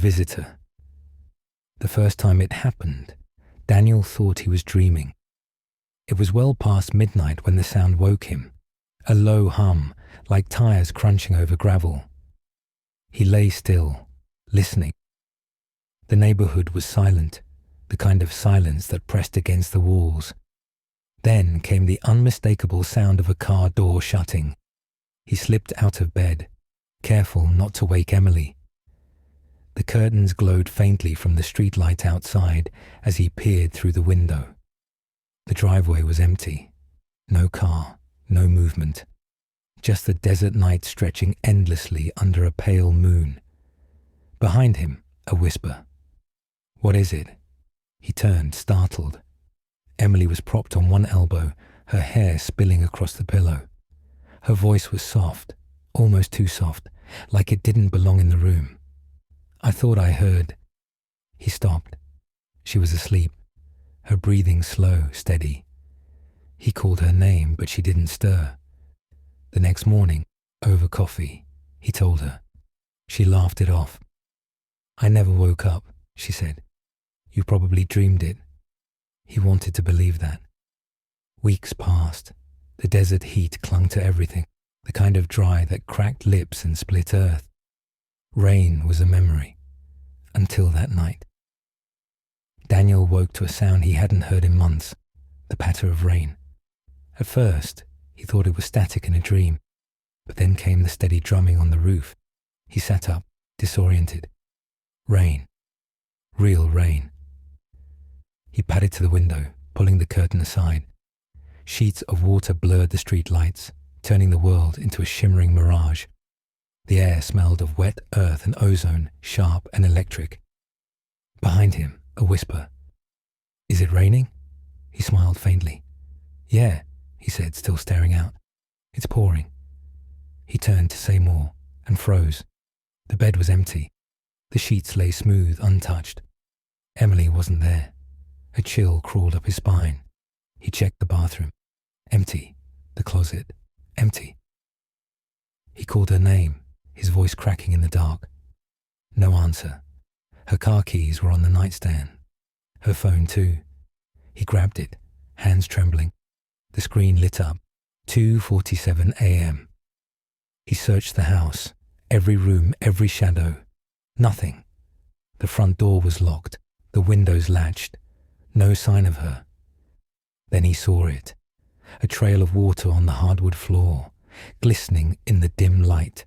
visitor. The first time it happened, Daniel thought he was dreaming. It was well past midnight when the sound woke him, a low hum, like tires crunching over gravel. He lay still, listening. The neighborhood was silent, the kind of silence that pressed against the walls. Then came the unmistakable sound of a car door shutting. He slipped out of bed, careful not to wake Emily. The curtains glowed faintly from the streetlight outside as he peered through the window. The driveway was empty. No car, no movement. Just the desert night stretching endlessly under a pale moon. Behind him, a whisper. "What is it?" He turned, startled. Emily was propped on one elbow, her hair spilling across the pillow. Her voice was soft, almost too soft, like it didn't belong in the room. "I thought I heard." He stopped. She was asleep, her breathing slow, steady. He called her name, but she didn't stir. The next morning, over coffee, he told her. She laughed it off. "I never woke up," she said. "You probably dreamed it." He wanted to believe that. Weeks passed. The desert heat clung to everything, the kind of dry that cracked lips and split earth. Rain was a memory, until that night. Daniel woke to a sound he hadn't heard in months, the patter of rain. At first, he thought it was static in a dream, but then came the steady drumming on the roof. He sat up, disoriented. Rain. Real rain. He padded to the window, pulling the curtain aside. Sheets of water blurred the street lights, turning the world into a shimmering mirage. The air smelled of wet earth and ozone, sharp and electric. Behind him, a whisper. "Is it raining?" He smiled faintly. "Yeah," he said, still staring out. "It's pouring." He turned to say more, and froze. The bed was empty. The sheets lay smooth, untouched. Emily wasn't there. A chill crawled up his spine. He checked the bathroom. Empty. The closet. Empty. He called her name, his voice cracking in the dark. No answer. Her car keys were on the nightstand. Her phone too. He grabbed it, hands trembling. The screen lit up. 2:47 a.m. He searched the house, every room, every shadow. Nothing. The front door was locked, the windows latched. No sign of her. Then he saw it. A trail of water on the hardwood floor, glistening in the dim light.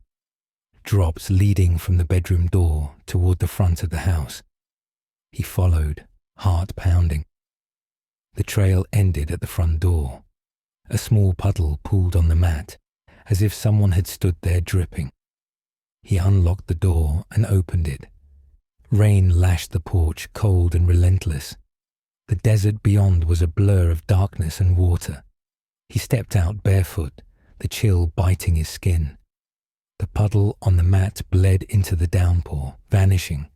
Drops leading from the bedroom door toward the front of the house. He followed, heart pounding. The trail ended at the front door. A small puddle pooled on the mat, as if someone had stood there dripping. He unlocked the door and opened it. Rain lashed the porch, cold and relentless. The desert beyond was a blur of darkness and water. He stepped out barefoot, the chill biting his skin. The puddle on the mat bled into the downpour, vanishing.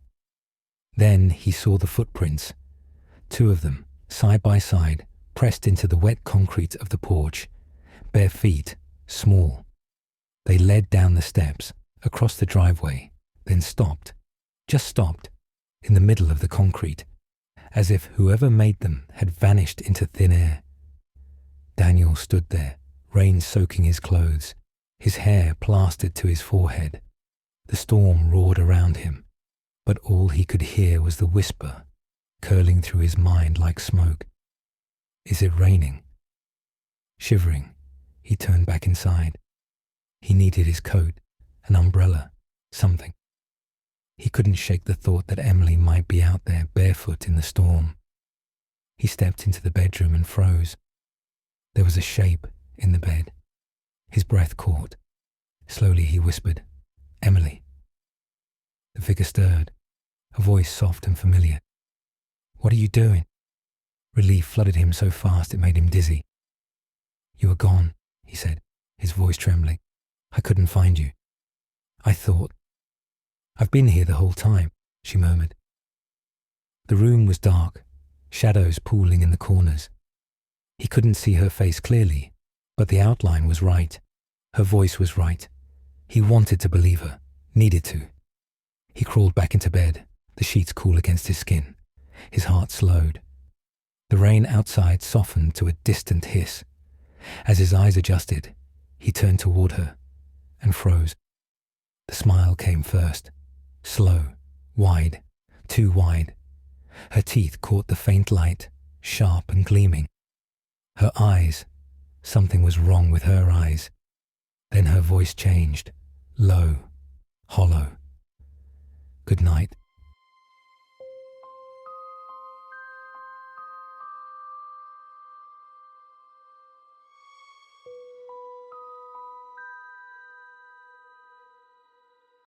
Then he saw the footprints, 2 of them, side by side, pressed into the wet concrete of the porch, bare feet, small. They led down the steps, across the driveway, then stopped, just stopped, in the middle of the concrete, as if whoever made them had vanished into thin air. Daniel stood there, rain soaking his clothes, his hair plastered to his forehead. The storm roared around him, but all he could hear was the whisper, curling through his mind like smoke. "Is it raining?" Shivering, he turned back inside. He needed his coat, an umbrella, something. He couldn't shake the thought that Emily might be out there barefoot in the storm. He stepped into the bedroom and froze. There was a shape in the bed. His breath caught. Slowly he whispered, "Emily." The figure stirred, a voice soft and familiar. "What are you doing?" Relief flooded him so fast it made him dizzy. "You were gone," he said, his voice trembling. "I couldn't find you. I thought—" "I've been here the whole time," she murmured. The room was dark, shadows pooling in the corners. He couldn't see her face clearly, but the outline was right. Her voice was right. He wanted to believe her, needed to. He crawled back into bed, the sheets cool against his skin. His heart slowed. The rain outside softened to a distant hiss. As his eyes adjusted, he turned toward her and froze. The smile came first, slow, wide, too wide. Her teeth caught the faint light, sharp and gleaming. Her eyes, something was wrong with her eyes. Then her voice changed, low, hollow. "Good night."